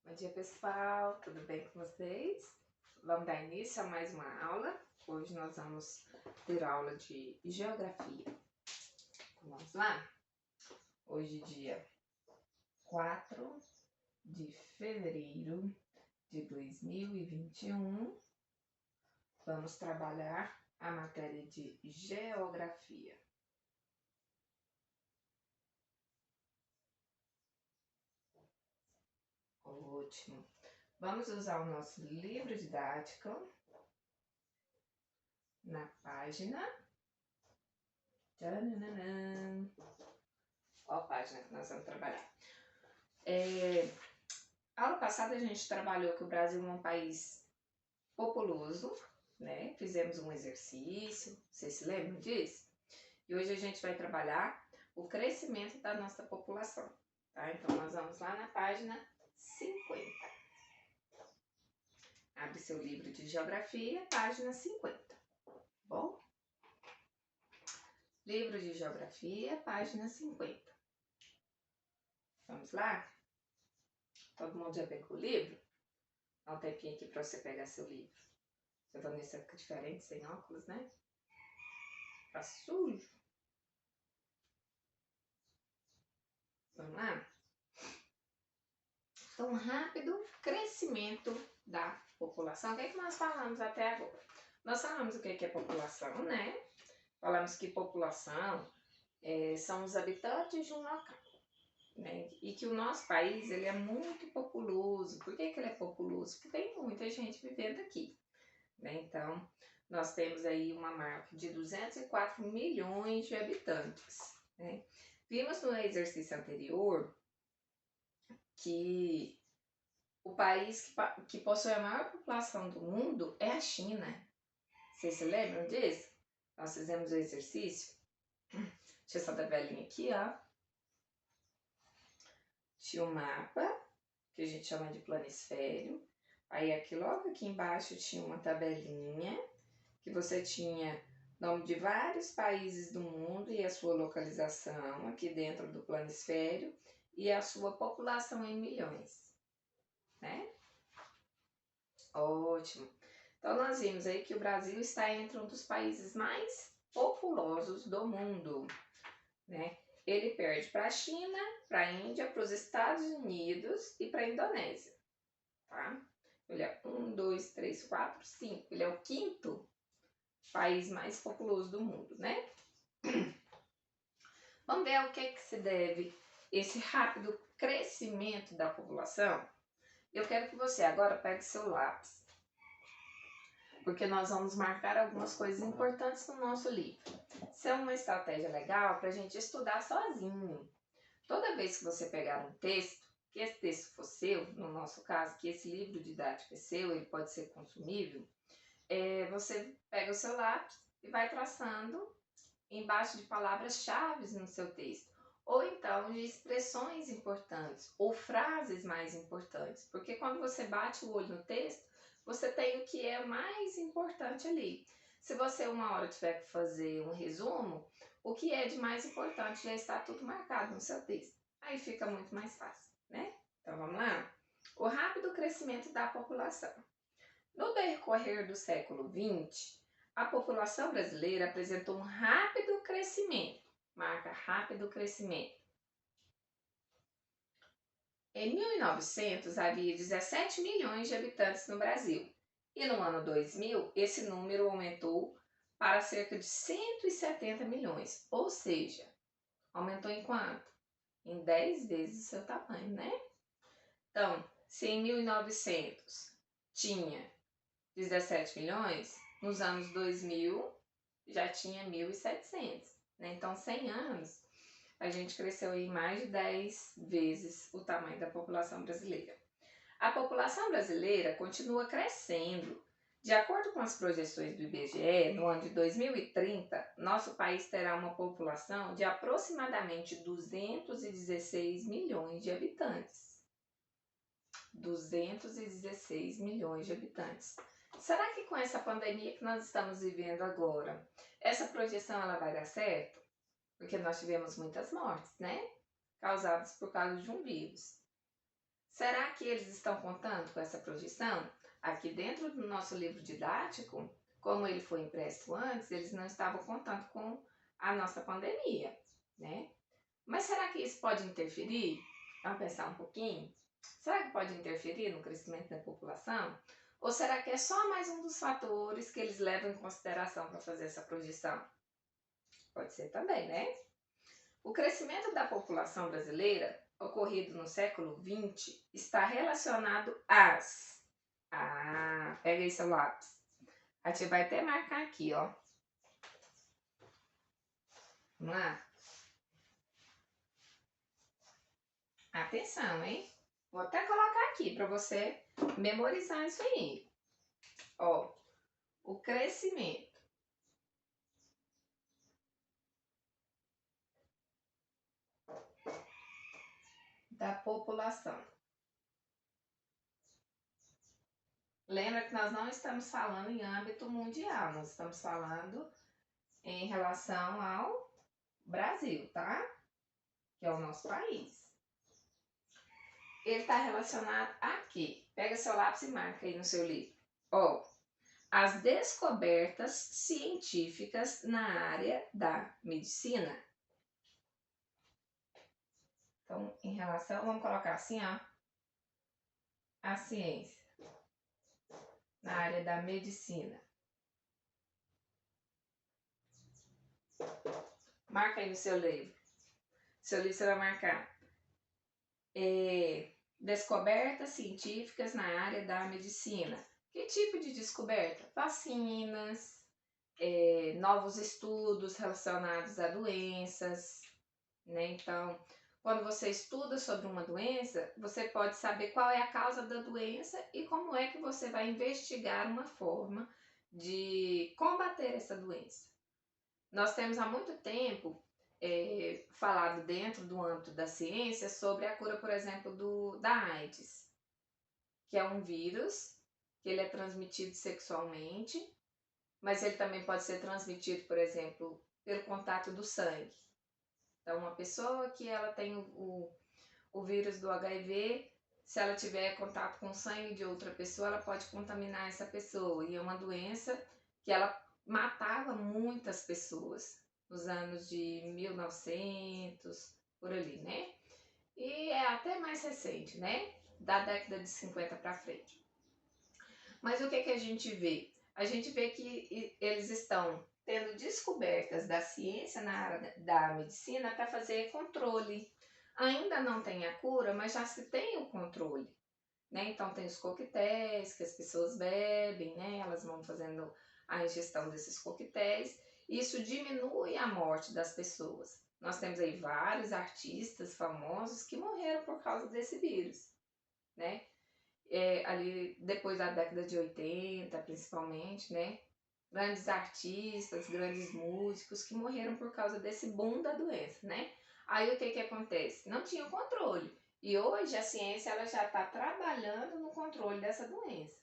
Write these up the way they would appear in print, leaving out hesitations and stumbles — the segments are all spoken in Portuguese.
Bom dia, pessoal, tudo bem com vocês? Vamos dar início a mais uma aula. Hoje nós vamos ter aula de geografia. Então, vamos lá? Hoje, dia 4 de fevereiro de 2021, vamos trabalhar a matéria de geografia. Ótimo! Vamos usar o nosso livro didático na página. Tchananã. Ó a página que nós vamos trabalhar. Aula passada a gente trabalhou que o Brasil é um país populoso, né? Fizemos um exercício, vocês se lembram disso? E hoje a gente vai trabalhar o crescimento da nossa população, tá? Então nós vamos lá na página 50. Abre seu livro de geografia, página 50, bom? Livro de geografia, página 50. Vamos lá? Todo mundo já pegou o livro? Dá um tempinho aqui para você pegar seu livro. Seu Vanessa fica diferente sem óculos, né? Tá sujo. Vamos lá? Então, rápido crescimento da população. O que é que nós falamos até agora? Nós falamos o que é população, né? Falamos que população são os habitantes de um local, né? E que o nosso país ele é muito populoso. Por que ele é populoso? Porque tem muita gente vivendo aqui, né? Então, nós temos aí uma marca de 204 milhões de habitantes, né? Vimos no exercício anterior que o país que possui a maior população do mundo é a China. Vocês se lembram disso? Nós fizemos o exercício. Deixa eu só dar velhinha aqui, ó. Tinha um mapa, que a gente chama de planisfério. Aí aqui logo aqui embaixo tinha uma tabelinha, que você tinha nome de vários países do mundo e a sua localização aqui dentro do planisfério e a sua população em milhões, né? Ótimo. Então, nós vimos aí que o Brasil está entre um dos países mais populosos do mundo, né? Ele perde para a China, para a Índia, para os Estados Unidos e para a Indonésia, tá? Ele é 1, 2, 3, 4, 5. Ele é o quinto país mais populoso do mundo, né? Vamos ver ao que se deve esse rápido crescimento da população? Eu quero que você agora pegue seu lápis, porque nós vamos marcar algumas coisas importantes no nosso livro. Isso é uma estratégia legal para a gente estudar sozinho. Toda vez que você pegar um texto, que esse texto for seu, no nosso caso, que esse livro didático é seu, ele pode ser consumível, você pega o seu lápis e vai traçando embaixo de palavras-chave no seu texto, ou então de expressões importantes, ou frases mais importantes, porque quando você bate o olho no texto, você tem o que é mais importante ali. Se você uma hora tiver que fazer um resumo, o que é de mais importante já está tudo marcado no seu texto. Aí fica muito mais fácil, né? Então vamos lá? O rápido crescimento da população. No decorrer do século XX, a população brasileira apresentou um rápido crescimento. Marca rápido crescimento. Em 1900, havia 17 milhões de habitantes no Brasil. E no ano 2000, esse número aumentou para cerca de 170 milhões. Ou seja, aumentou em quanto? Em 10 vezes o seu tamanho, né? Então, se em 1900 tinha 17 milhões, nos anos 2000 já tinha 1.700, né? Então, 100 anos, a gente cresceu em mais de 10 vezes o tamanho da população brasileira. A população brasileira continua crescendo. De acordo com as projeções do IBGE, no ano de 2030, nosso país terá uma população de aproximadamente 216 milhões de habitantes. 216 milhões de habitantes. Será que com essa pandemia que nós estamos vivendo agora, essa projeção ela vai dar certo? Porque nós tivemos muitas mortes, né? Causadas por causa de um vírus. Será que eles estão contando com essa projeção? Aqui dentro do nosso livro didático, como ele foi impresso antes, eles não estavam contando com a nossa pandemia, né? Mas será que isso pode interferir? Vamos pensar um pouquinho? Será que pode interferir no crescimento da população? Ou será que é só mais um dos fatores que eles levam em consideração para fazer essa projeção? Pode ser também, né? O crescimento da população brasileira, ocorrido no século XX, está relacionado às... Ah, pega aí seu lápis. A gente vai até marcar aqui, ó. Vamos lá? Atenção, hein? Vou até colocar aqui para você memorizar isso aí. Ó, o crescimento da população. Lembra que nós não estamos falando em âmbito mundial, nós estamos falando em relação ao Brasil, tá? Que é o nosso país. Ele está relacionado aqui. Pega seu lápis e marca aí no seu livro. Ó, as descobertas científicas na área da medicina. Então, em relação, vamos colocar assim, ó, a ciência na área da medicina. Marca aí no seu livro. Seu livro você vai marcar descobertas científicas na área da medicina. Que tipo de descoberta? Vacinas, novos estudos relacionados a doenças, né? Então, quando você estuda sobre uma doença, você pode saber qual é a causa da doença e como é que você vai investigar uma forma de combater essa doença. Nós temos há muito tempo falado dentro do âmbito da ciência sobre a cura, por exemplo, da AIDS, que é um vírus, que ele é transmitido sexualmente, mas ele também pode ser transmitido, por exemplo, pelo contato do sangue. Então, uma pessoa que ela tem o vírus do HIV, se ela tiver contato com o sangue de outra pessoa, ela pode contaminar essa pessoa. E é uma doença que ela matava muitas pessoas nos anos de 1900, por ali, né? E é até mais recente, né? Da década de 50 para frente. Mas o que a gente vê? A gente vê que eles estão tendo descobertas da ciência na área da medicina para fazer controle. Ainda não tem a cura, mas já se tem o controle, né? Então tem os coquetéis que as pessoas bebem, né? Elas vão fazendo a ingestão desses coquetéis. Isso diminui a morte das pessoas. Nós temos aí vários artistas famosos que morreram por causa desse vírus, né? Ali depois da década de 80, principalmente, né? Grandes artistas, grandes músicos que morreram por causa desse boom da doença, né? Aí o que acontece? Não tinha controle. E hoje a ciência ela já está trabalhando no controle dessa doença.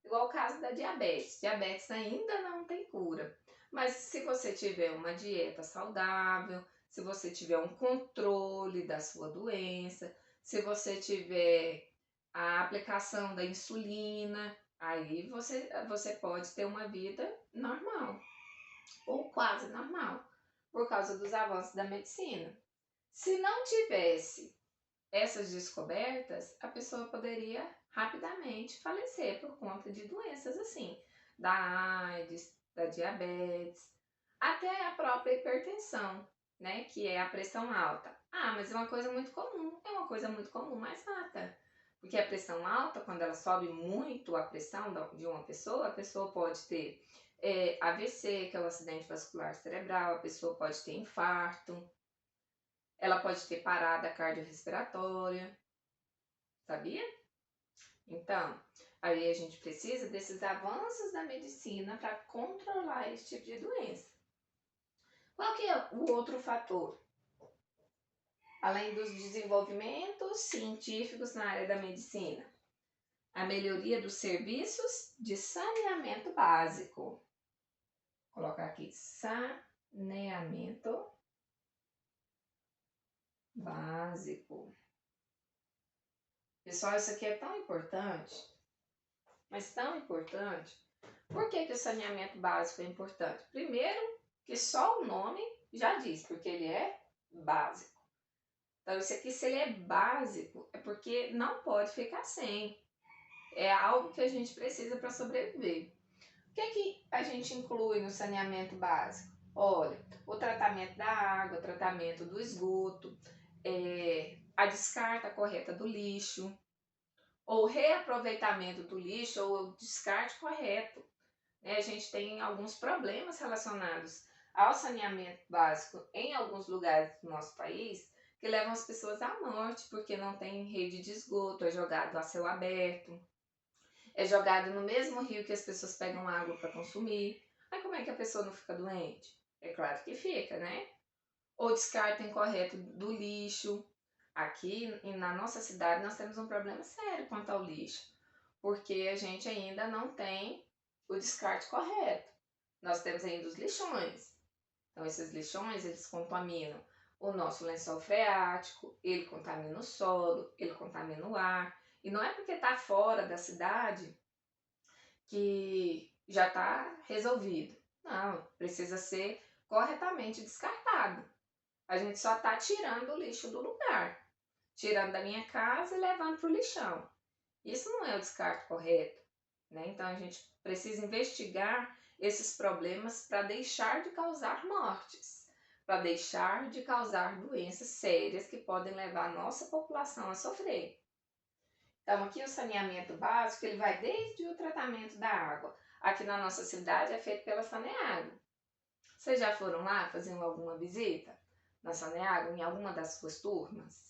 Igual o caso da diabetes. Diabetes ainda não tem cura. Mas se você tiver uma dieta saudável, se você tiver um controle da sua doença, se você tiver a aplicação da insulina, aí você pode ter uma vida normal, ou quase normal, por causa dos avanços da medicina. Se não tivesse essas descobertas, a pessoa poderia rapidamente falecer por conta de doenças assim, da AIDS, da diabetes, até a própria hipertensão, né, que é a pressão alta. Ah, mas é uma coisa muito comum, mas mata. Porque a pressão alta, quando ela sobe muito a pressão de uma pessoa, a pessoa pode ter AVC, que é o acidente vascular cerebral, a pessoa pode ter infarto, ela pode ter parada cardiorrespiratória, sabia? Então, aí a gente precisa desses avanços da medicina para controlar esse tipo de doença. Qual que é o outro fator? Além dos desenvolvimentos científicos na área da medicina, a melhoria dos serviços de saneamento básico. Vou colocar aqui, saneamento básico. Pessoal, isso aqui é tão importante, mas tão importante. Por que que o saneamento básico é importante? Primeiro, que só o nome já diz, porque ele é básico. Então, isso aqui, se ele é básico, é porque não pode ficar sem. É algo que a gente precisa para sobreviver. O que é que a gente inclui no saneamento básico? Olha, o tratamento da água, o tratamento do esgoto, a descarta correta do lixo, ou reaproveitamento do lixo, ou o descarte correto. A gente tem alguns problemas relacionados ao saneamento básico em alguns lugares do nosso país que levam as pessoas à morte porque não tem rede de esgoto, é jogado a céu aberto, é jogado no mesmo rio que as pessoas pegam água para consumir. Aí como é que a pessoa não fica doente? É claro que fica, né? Ou descarte incorreto do lixo. Aqui na nossa cidade nós temos um problema sério quanto ao lixo, porque a gente ainda não tem o descarte correto. Nós temos ainda os lixões. Então esses lixões, eles contaminam o nosso lençol freático, ele contamina o solo, ele contamina o ar. E não é porque está fora da cidade que já está resolvido. Não, precisa ser corretamente descartado. A gente só está tirando o lixo do lugar, tirando da minha casa e levando para o lixão. Isso não é o descarte correto, né? Então a gente precisa investigar esses problemas para deixar de causar mortes, para deixar de causar doenças sérias que podem levar a nossa população a sofrer. Então aqui o saneamento básico, ele vai desde o tratamento da água. Aqui na nossa cidade é feito pela Saneago. Vocês já foram lá fazer alguma visita na Saneago em alguma das suas turmas?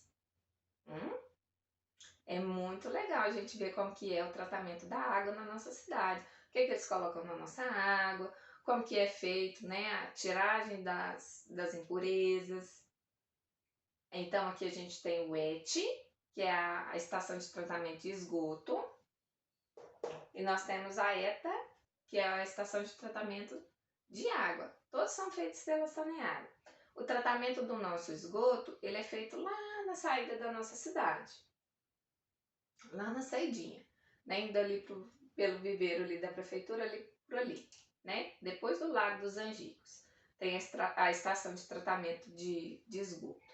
É muito legal a gente ver como que é o tratamento da água na nossa cidade. O que eles colocam na nossa água, como que é feito, né, a tiragem das impurezas. Então aqui a gente tem o ET, que é a estação de tratamento de esgoto. E nós temos a ETA, que é a estação de tratamento de água. Todos são feitos pela Saneago. O tratamento do nosso esgoto, ele é feito lá na saída da nossa cidade. Lá na saidinha, né? Indo ali pelo viveiro ali da prefeitura, ali por ali, né? Depois do Lago dos Angicos. Tem a estação de tratamento de esgoto.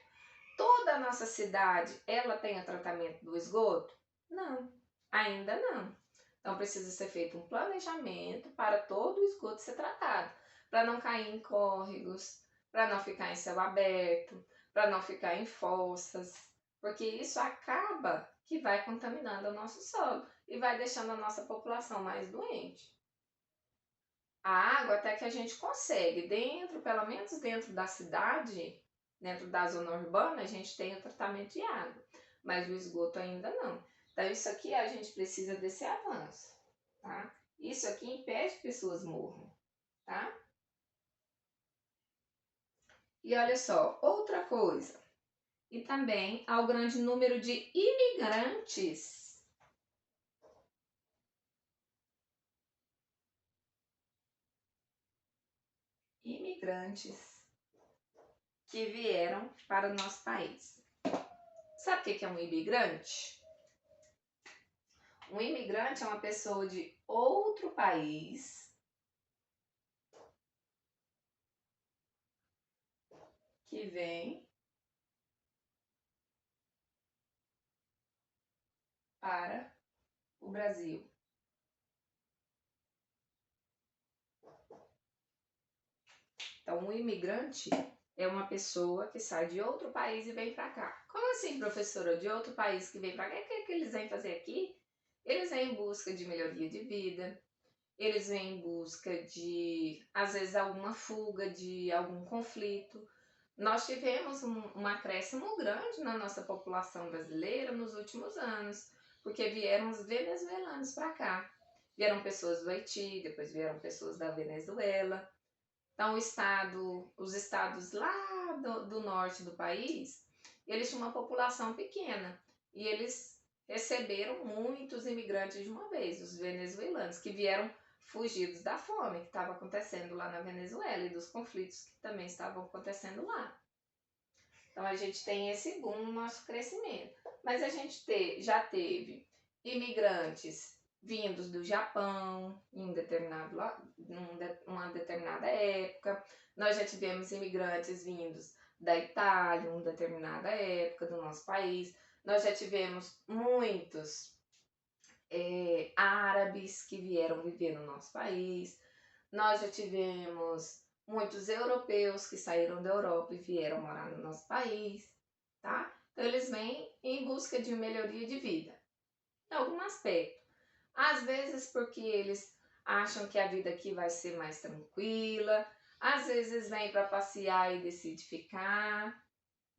Toda a nossa cidade, ela tem o tratamento do esgoto? Não, ainda não. Então precisa ser feito um planejamento para todo o esgoto ser tratado, para não cair em córregos, para não ficar em céu aberto, para não ficar em fossas, porque isso acaba que vai contaminando o nosso solo e vai deixando a nossa população mais doente. A água até que a gente consegue, pelo menos dentro da cidade, dentro da zona urbana, a gente tem o tratamento de água, mas o esgoto ainda não. Então isso aqui a gente precisa desse avanço, tá? Isso aqui impede que pessoas morram, tá? E olha só, outra coisa, e também ao grande número de imigrantes que vieram para o nosso país. Sabe o que é um imigrante? Um imigrante é uma pessoa de outro país que vem para o Brasil. Então, um imigrante é uma pessoa que sai de outro país e vem para cá. Como assim, professora? De outro país que vem para cá? O que é que eles vêm fazer aqui? Eles vêm em busca de melhoria de vida, eles vêm em busca de, às vezes, alguma fuga de algum conflito. Nós tivemos um acréscimo grande na nossa população brasileira nos últimos anos, porque vieram os venezuelanos para cá. Vieram pessoas do Haiti, depois vieram pessoas da Venezuela. Então, os estados lá do norte do país, eles tinham uma população pequena e eles receberam muitos imigrantes de uma vez, os venezuelanos, que vieram fugidos da fome que estava acontecendo lá na Venezuela e dos conflitos que também estavam acontecendo lá. Então, a gente tem esse boom no nosso crescimento. Mas a gente já teve imigrantes vindos do Japão em uma determinada época. Nós já tivemos imigrantes vindos da Itália em uma determinada época do nosso país. Nós já tivemos muitos árabes que vieram viver no nosso país. Nós já tivemos muitos europeus que saíram da Europa e vieram morar no nosso país, tá? Então eles vêm em busca de uma melhoria de vida, em algum aspecto. Às vezes porque eles acham que a vida aqui vai ser mais tranquila, às vezes vêm para passear e decidem ficar,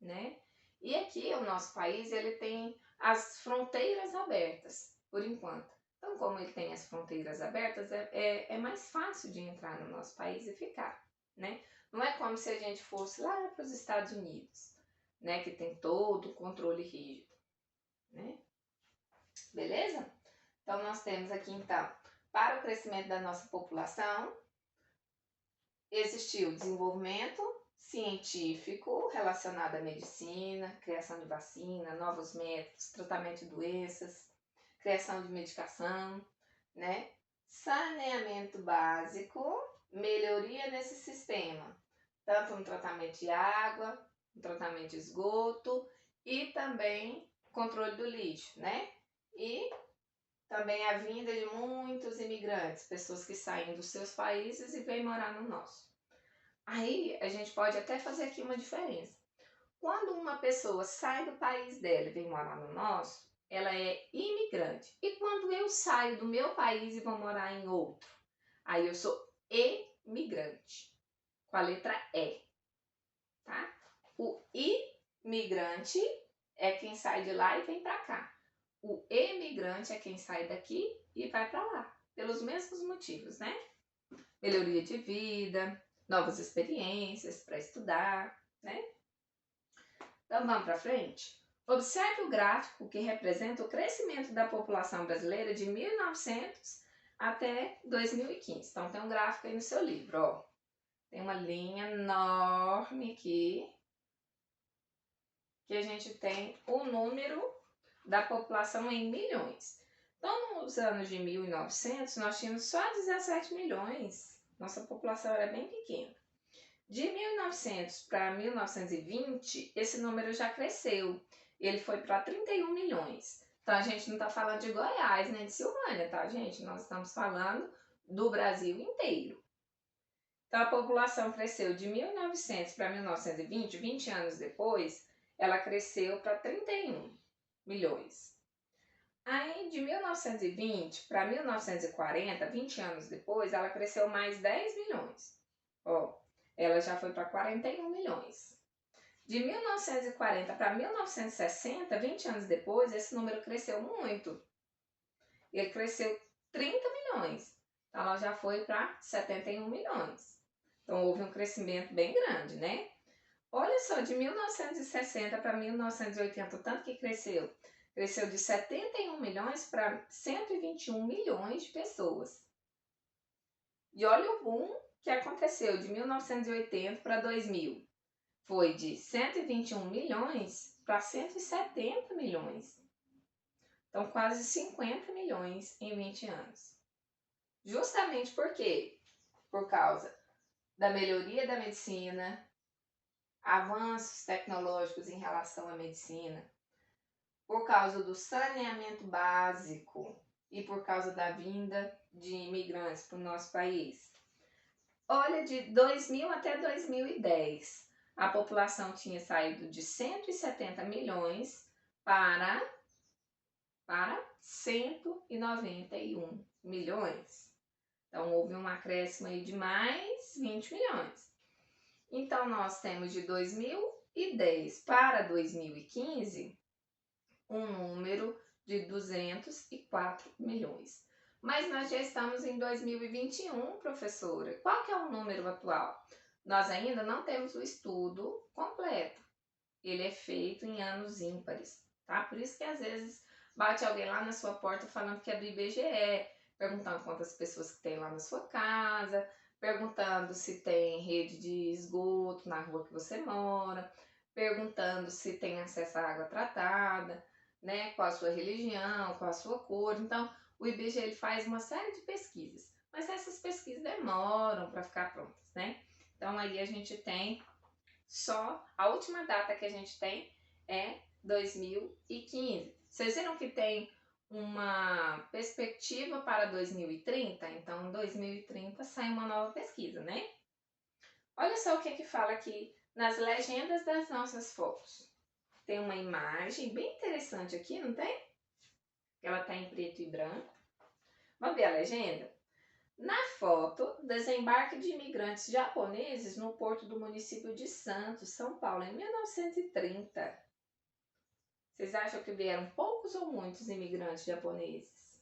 né? E aqui o nosso país ele tem as fronteiras abertas, por enquanto. Então, como ele tem as fronteiras abertas, é mais fácil de entrar no nosso país e ficar, né? Não é como se a gente fosse lá para os Estados Unidos, né? Que tem todo o controle rígido, né? Beleza? Então, nós temos aqui, então, para o crescimento da nossa população, existiu desenvolvimento científico relacionado à medicina, criação de vacina, novos métodos, tratamento de doenças, criação de medicação, né? Saneamento básico, melhoria nesse sistema, tanto no tratamento de água, no tratamento de esgoto e também controle do lixo, né? E também a vinda de muitos imigrantes, pessoas que saem dos seus países e vêm morar no nosso. Aí a gente pode até fazer aqui uma diferença. Quando uma pessoa sai do país dela e vem morar no nosso, ela é imigrante. E quando eu saio do meu país e vou morar em outro, aí eu sou emigrante, com a letra E, tá? O imigrante é quem sai de lá e vem para cá. O emigrante é quem sai daqui e vai para lá, pelos mesmos motivos, né? Melhoria de vida, novas experiências para estudar, né? Então vamos para frente? Observe o gráfico que representa o crescimento da população brasileira de 1900 até 2015. Então tem um gráfico aí no seu livro, ó. Tem uma linha enorme aqui que a gente tem o número da população em milhões. Então, nos anos de 1900, nós tínhamos só 17 milhões. Nossa população era bem pequena. De 1900 para 1920, esse número já cresceu. Ele foi para 31 milhões. Então, a gente não está falando de Goiás nem de Silvânia, tá, gente? Nós estamos falando do Brasil inteiro. Então, a população cresceu de 1900 para 1920, 20 anos depois, ela cresceu para 31 milhões. Aí, de 1920 para 1940, 20 anos depois, ela cresceu mais 10 milhões. Ó, ela já foi para 41 milhões. De 1940 para 1960, 20 anos depois, esse número cresceu muito. Ele cresceu 30 milhões. Então, ela já foi para 71 milhões. Então, houve um crescimento bem grande, né? Olha só, de 1960 para 1980, o tanto que cresceu. Cresceu de 71 milhões para 121 milhões de pessoas. E olha o boom que aconteceu de 1980 para 2000. Foi de 121 milhões para 170 milhões. Então, quase 50 milhões em 20 anos. Justamente por quê? Por causa da melhoria da medicina, avanços tecnológicos em relação à medicina, por causa do saneamento básico e por causa da vinda de imigrantes para o nosso país. Olha, de 2000 até 2010, a população tinha saído de 170 milhões para 191 milhões. Então, houve um acréscimo aí de mais 20 milhões. Então, nós temos de 2010 para 2015 um número de 204 milhões. Mas nós já estamos em 2021, professora. Qual que é o número atual? Nós ainda não temos o estudo completo. Ele é feito em anos ímpares, tá? Por isso que às vezes bate alguém lá na sua porta falando que é do IBGE, perguntando quantas pessoas que tem lá na sua casa, perguntando se tem rede de esgoto na rua que você mora, perguntando se tem acesso à água tratada, né? Qual a sua religião, qual a sua cor. Então, o IBGE ele faz uma série de pesquisas, mas essas pesquisas demoram para ficar prontas, né? Então, aí a gente tem só a última data que a gente tem é 2015. Vocês viram que tem uma perspectiva para 2030? Então, em 2030 sai uma nova pesquisa, né? Olha só o que fala aqui nas legendas das nossas fotos. Tem uma imagem bem interessante aqui, não tem? Ela está em preto e branco. Vamos ver a legenda? Na foto, desembarque de imigrantes japoneses no porto do município de Santos, São Paulo, em 1930. Vocês acham que vieram poucos ou muitos imigrantes japoneses?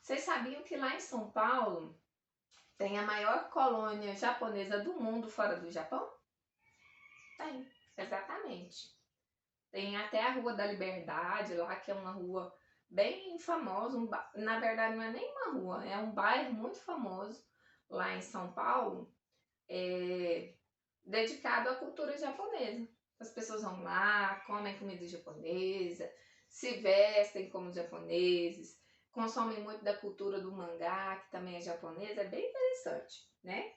Vocês sabiam que lá em São Paulo tem a maior colônia japonesa do mundo fora do Japão? Tem, exatamente. Tem até a Rua da Liberdade lá, que é uma rua bem famosa. Na verdade, não é nem uma rua, é um bairro muito famoso lá em São Paulo, dedicado à cultura japonesa. As pessoas vão lá, comem comida japonesa, se vestem como japoneses, consomem muito da cultura do mangá, que também é japonesa, é bem interessante, né?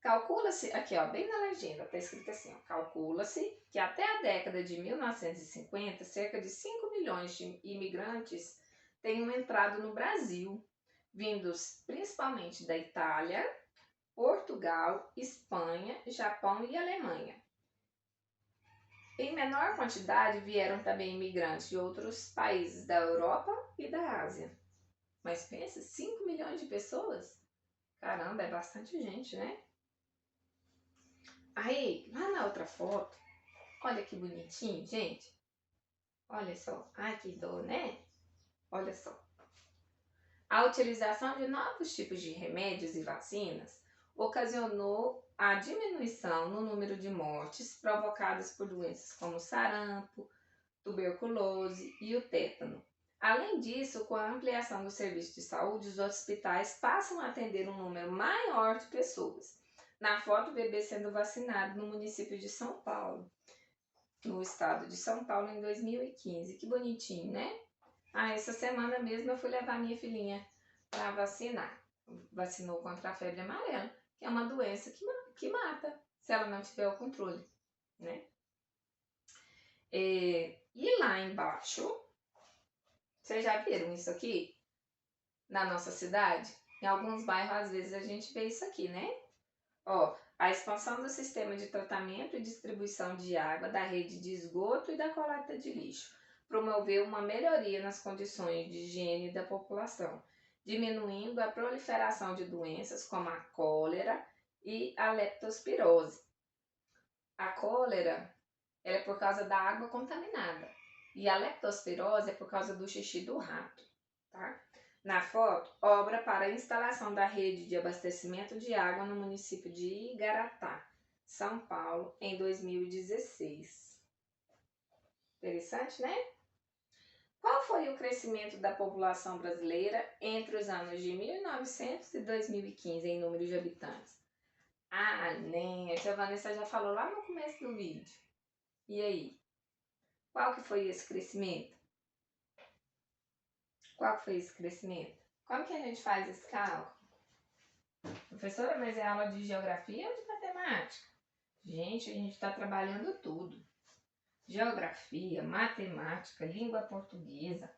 Calcula-se, aqui ó, bem na legenda, está escrito assim, ó, calcula-se que até a década de 1950, cerca de 5 milhões de imigrantes tenham entrado no Brasil, vindos principalmente da Itália, Portugal, Espanha, Japão e Alemanha. Em menor quantidade vieram também imigrantes de outros países da Europa e da Ásia. Mas pensa, 5 milhões de pessoas? Caramba, é bastante gente, né? Aí, lá na outra foto, olha que bonitinho, gente. Olha só. Ai, que dor, né? Olha só. A utilização de novos tipos de remédios e vacinas ocasionou a diminuição no número de mortes provocadas por doenças como sarampo, tuberculose e o tétano. Além disso, com a ampliação do serviço de saúde, os hospitais passam a atender um número maior de pessoas. Na foto, o bebê sendo vacinado no município de São Paulo, no estado de São Paulo, em 2015. Que bonitinho, né? Essa semana mesmo eu fui levar minha filhinha para vacinar. Vacinou contra a febre amarela, que é uma doença que mata, se ela não tiver o controle, né? E lá embaixo, vocês já viram isso aqui? Na nossa cidade? Em alguns bairros, às vezes, a gente vê isso aqui, né? Ó, a expansão do sistema de tratamento e distribuição de água, da rede de esgoto e da coleta de lixo promoveu uma melhoria nas condições de higiene da população, diminuindo a proliferação de doenças como a cólera e a leptospirose. A cólera ela é por causa da água contaminada e a leptospirose é por causa do xixi do rato, tá? Na foto, obra para a instalação da rede de abastecimento de água no município de Igaratá, São Paulo, em 2016. Interessante, né? Qual foi o crescimento da população brasileira entre os anos de 1900 e 2015 em número de habitantes? A tia Vanessa já falou lá no começo do vídeo. E aí? Qual que foi esse crescimento? Qual que foi esse crescimento? Como que a gente faz esse cálculo? Professora, mas é aula de geografia ou de matemática? Gente, a gente está trabalhando tudo. Geografia, matemática, língua portuguesa,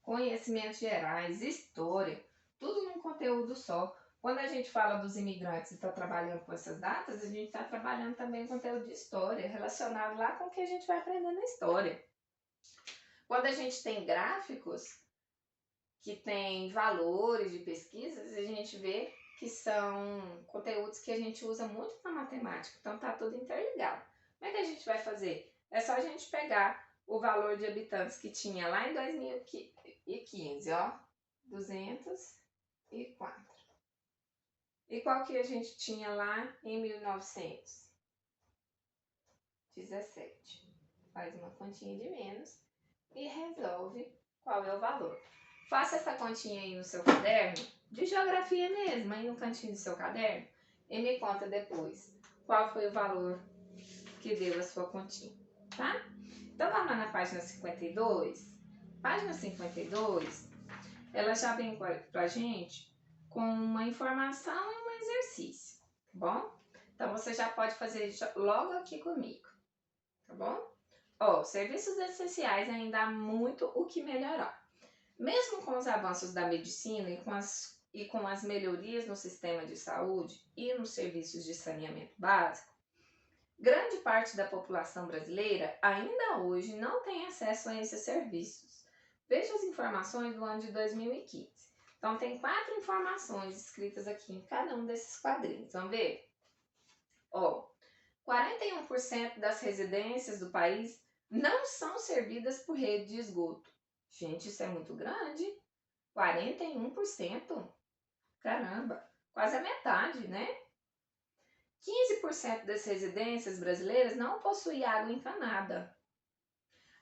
conhecimentos gerais, história, tudo num conteúdo só. Quando a gente fala dos imigrantes e está trabalhando com essas datas, a gente está trabalhando também conteúdo de história, relacionado lá com o que a gente vai aprender na história. Quando a gente tem gráficos que tem valores de pesquisas, a gente vê que são conteúdos que a gente usa muito na matemática, então tá tudo interligado. Como é que a gente vai fazer? É só a gente pegar o valor de habitantes que tinha lá em 2015, ó, 204. E qual que a gente tinha lá em 1917? Faz uma continha de menos e resolve qual é o valor. Faça essa continha aí no seu caderno, de geografia mesmo, aí no cantinho do seu caderno, e me conta depois qual foi o valor que deu a sua continha, tá? Então, vamos lá na página 52. Página 52, ela já vem pra gente com uma informação e um exercício, tá bom? Então, você já pode fazer logo aqui comigo, tá bom? Ó, serviços essenciais ainda há muito o que melhorar. Mesmo com os avanços da medicina e com as melhorias no sistema de saúde e nos serviços de saneamento básico, grande parte da população brasileira ainda hoje não tem acesso a esses serviços. Veja as informações do ano de 2015. Então, tem 4 informações escritas aqui em cada um desses quadrinhos. Vamos ver? Ó, 41% das residências do país não são servidas por rede de esgoto. Gente, isso é muito grande. 41%? Caramba, quase a metade, né? 15% das residências brasileiras não possuem água encanada.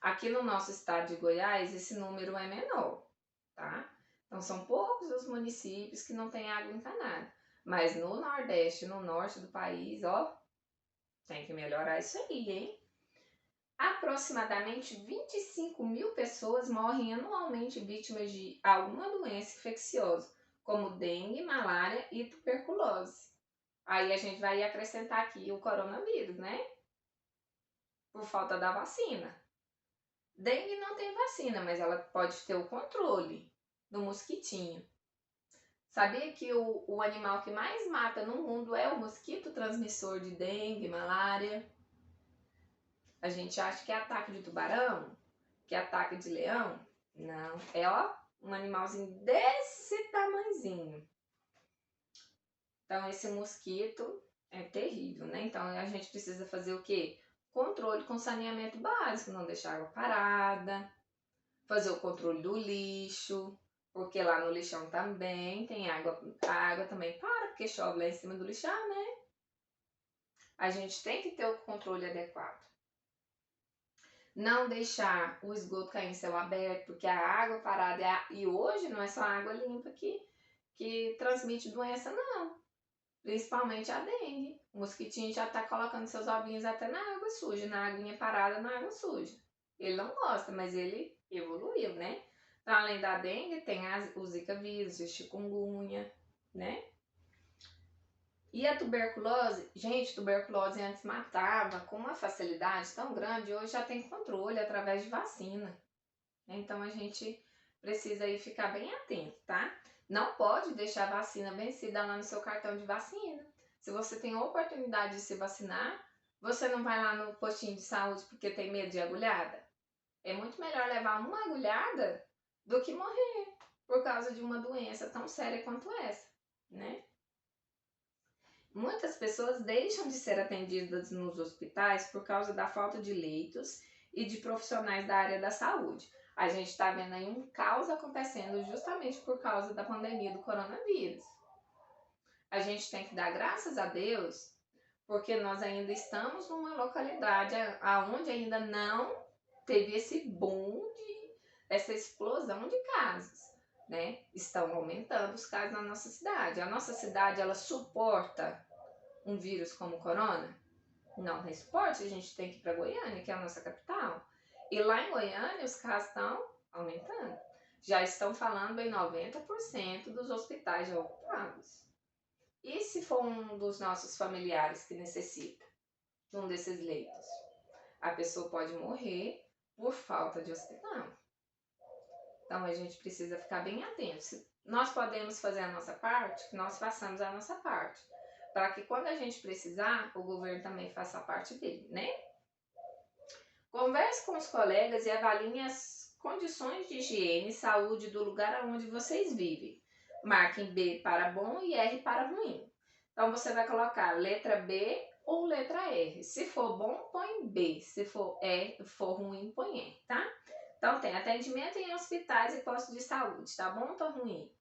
Aqui no nosso estado de Goiás, esse número é menor, tá? Então, são poucos os municípios que não têm água encanada. Mas no Nordeste, no Norte do país, ó, tem que melhorar isso aí, hein? Aproximadamente 25 mil pessoas morrem anualmente vítimas de alguma doença infecciosa, como dengue, malária e tuberculose. Aí a gente vai acrescentar aqui o coronavírus, né? Por falta da vacina. Dengue não tem vacina, mas ela pode ter o controle do mosquitinho. Sabia que o animal que mais mata no mundo é o mosquito transmissor de dengue, malária? A gente acha que é ataque de tubarão, que é ataque de leão. Não, é ó, um animalzinho desse tamanhozinho. Então, esse mosquito é terrível, né? Então, a gente precisa fazer o quê? Controle com saneamento básico, não deixar água parada, fazer o controle do lixo, porque lá no lixão também tem água, a água também para, porque chove lá em cima do lixão, né? A gente tem que ter o controle adequado. Não deixar o esgoto cair em céu aberto, porque a água parada e hoje não é só a água limpa que transmite doença, não. Principalmente a dengue. O mosquitinho já tá colocando seus ovinhos até na água suja, na aguinha parada, na água suja. Ele não gosta, mas ele evoluiu, né? Então, além da dengue, tem o zika vírus, o chikungunya, né? E a tuberculose, gente, tuberculose antes matava com uma facilidade tão grande, hoje já tem controle através de vacina. Então a gente precisa aí ficar bem atento, tá? Não pode deixar a vacina vencida lá no seu cartão de vacina. Se você tem a oportunidade de se vacinar, você não vai lá no postinho de saúde porque tem medo de agulhada? É muito melhor levar uma agulhada do que morrer por causa de uma doença tão séria quanto essa, né? Muitas pessoas deixam de ser atendidas nos hospitais por causa da falta de leitos e de profissionais da área da saúde. A gente está vendo aí um caos acontecendo justamente por causa da pandemia do coronavírus. A gente tem que dar graças a Deus, porque nós ainda estamos numa localidade onde ainda não teve esse boom, essa explosão de casos, né? Estão aumentando os casos na nossa cidade. A nossa cidade, ela suporta um vírus como o corona? Não tem suporte, a gente tem que ir para Goiânia, que é a nossa capital. E lá em Goiânia os casos estão aumentando. Já estão falando em 90% dos hospitais já ocupados. E se for um dos nossos familiares que necessita de um desses leitos? A pessoa pode morrer por falta de hospital. Então a gente precisa ficar bem atento. Se nós podemos fazer a nossa parte, que nós façamos a nossa parte. Para que quando a gente precisar, o governo também faça a parte dele, né? Converse com os colegas e avaliem as condições de higiene e saúde do lugar onde vocês vivem. Marquem B para bom e R para ruim. Então, você vai colocar letra B ou letra R. Se for bom, põe B. Se for ruim, põe R, tá? Então, tem atendimento em hospitais e postos de saúde, tá bom ou tá ruim?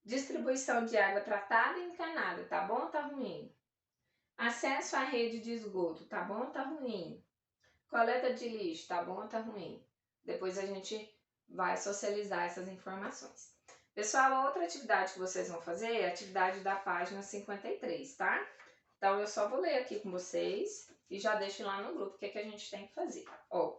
Distribuição de água tratada e encanada, tá bom ou tá ruim? Acesso à rede de esgoto, tá bom ou tá ruim? Coleta de lixo, tá bom ou tá ruim? Depois a gente vai socializar essas informações. Pessoal, a outra atividade que vocês vão fazer é a atividade da página 53, tá? Então, eu só vou ler aqui com vocês e já deixo lá no grupo o que a gente tem que fazer. Ó,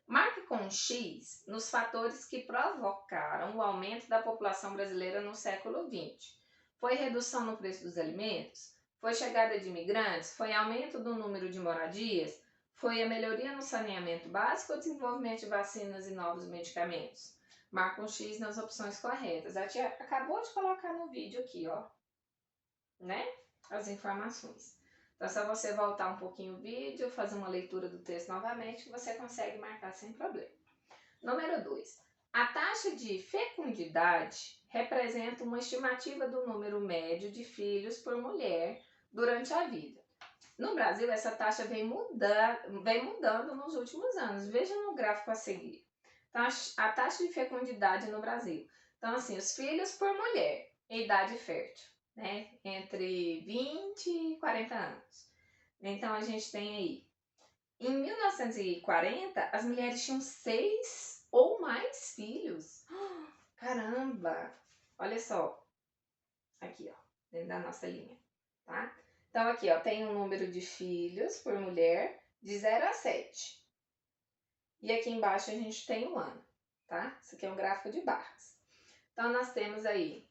marque com X nos fatores que provocaram o aumento da população brasileira no século XX. Foi redução no preço dos alimentos? Foi chegada de imigrantes? Foi aumento do número de moradias? Foi a melhoria no saneamento básico ou desenvolvimento de vacinas e novos medicamentos? Marca um X nas opções corretas. A tia acabou de colocar no vídeo aqui, ó, né? As informações. Então, é só você voltar um pouquinho o vídeo, fazer uma leitura do texto novamente, que você consegue marcar sem problema. Número 2. A taxa de fecundidade representa uma estimativa do número médio de filhos por mulher durante a vida. No Brasil, essa taxa vem mudando nos últimos anos. Veja no gráfico a seguir. Então, a taxa de fecundidade no Brasil. Então, assim, os filhos por mulher em idade fértil, né? Entre 20 e 40 anos. Então, a gente tem aí. Em 1940, as mulheres tinham 6 ou mais filhos. Caramba! Olha só. Aqui, ó. Dentro da nossa linha, tá? Então, aqui, ó, tem um número de filhos por mulher de 0 a 7. E aqui embaixo a gente tem um ano, tá? Isso aqui é um gráfico de barras. Então, nós temos aí,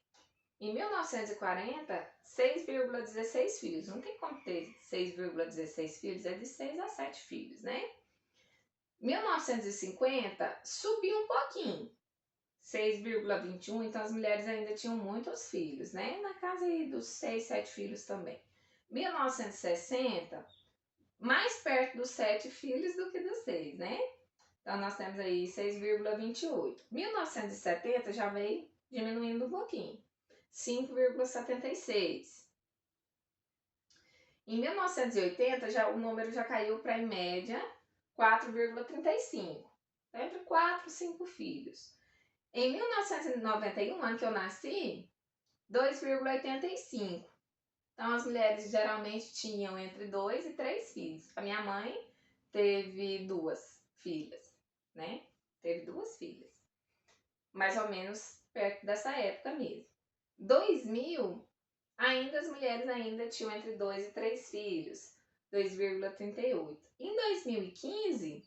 em 1940, 6,16 filhos. Não tem como ter 6,16 filhos, é de 6 a 7 filhos, né? 1950, subiu um pouquinho, 6,21, então as mulheres ainda tinham muitos filhos, né? Na casa aí dos 6, 7 filhos também. 1960, mais perto dos 7 filhos do que dos 6, né? Então, nós temos aí 6,28. 1970 já veio diminuindo um pouquinho, 5,76. Em 1980, já, o número já caiu para, em média, 4,35. Entre 4 e 5 filhos. Em 1991, ano que eu nasci, 2,85. Então, as mulheres geralmente tinham entre 2 e 3 filhos. A minha mãe teve 2 filhas, né? Teve 2 filhas. Mais ou menos perto dessa época mesmo. 2000, as mulheres ainda tinham entre 2 e 3 filhos. 2,38. Em 2015,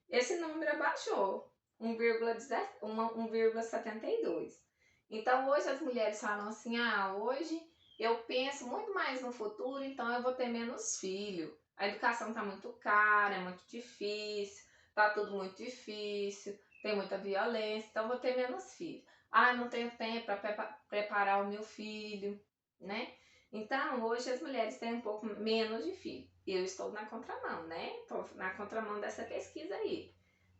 esse número abaixou. 1,72. Então, hoje as mulheres falam assim, hoje eu penso muito mais no futuro, então eu vou ter menos filho. A educação tá muito cara, é muito difícil, tá tudo muito difícil, tem muita violência, então eu vou ter menos filho. Não tenho tempo para preparar o meu filho, né? Então, hoje as mulheres têm um pouco menos de filho. Eu estou na contramão, né? Estou na contramão dessa pesquisa aí,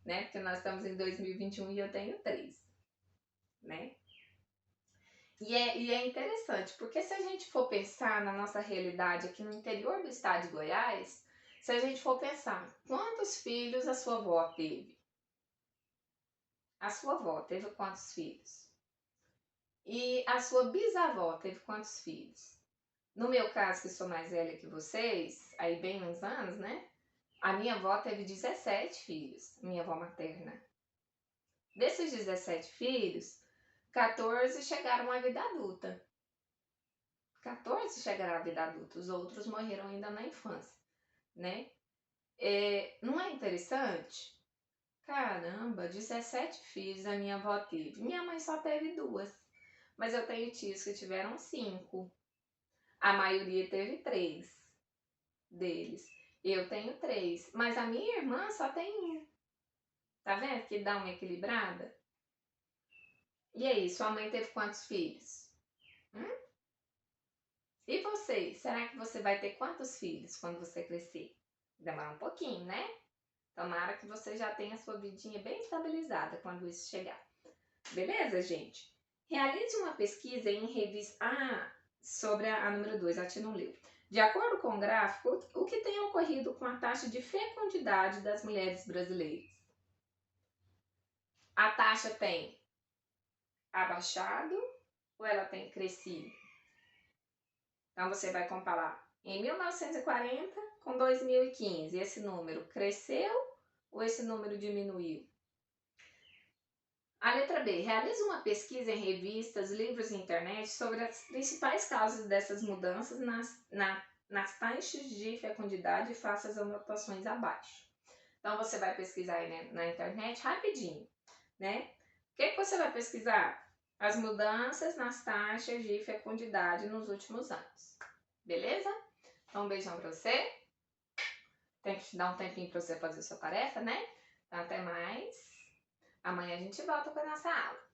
né? Porque nós estamos em 2021 e eu tenho 3, né? E é interessante, porque se a gente for pensar na nossa realidade aqui no interior do estado de Goiás, se a gente for pensar quantos filhos a sua avó teve? A sua avó teve quantos filhos? E a sua bisavó teve quantos filhos? No meu caso, que sou mais velha que vocês, aí bem uns anos, né? A minha avó teve 17 filhos, minha avó materna. Desses 17 filhos, 14 chegaram à vida adulta. 14 chegaram à vida adulta, os outros morreram ainda na infância, né? Não é interessante? Caramba, 17 filhos a minha avó teve. Minha mãe só teve 2, mas eu tenho tios que tiveram 5. A maioria teve 3 deles. Eu tenho 3, mas a minha irmã só tem 1. Tá vendo que dá uma equilibrada? E aí, sua mãe teve quantos filhos? E você? Será que você vai ter quantos filhos quando você crescer? Demora um pouquinho, né? Tomara que você já tenha a sua vidinha bem estabilizada quando isso chegar. Beleza, gente? Realize uma pesquisa em revista... sobre a número 2, a tia não leu. De acordo com o gráfico, o que tem ocorrido com a taxa de fecundidade das mulheres brasileiras? A taxa tem abaixado ou ela tem crescido? Então, você vai comparar em 1940 com 2015. Esse número cresceu ou esse número diminuiu? A letra B. Realize uma pesquisa em revistas, livros e internet sobre as principais causas dessas mudanças na nas taxas de fecundidade e faça as anotações abaixo. Então, você vai pesquisar aí, né, na internet rapidinho, né? O que você vai pesquisar? As mudanças nas taxas de fecundidade nos últimos anos. Beleza? Então, um beijão pra você. Tem que dar um tempinho pra você fazer sua tarefa, né? Então, até mais. Amanhã a gente volta com a nossa aula.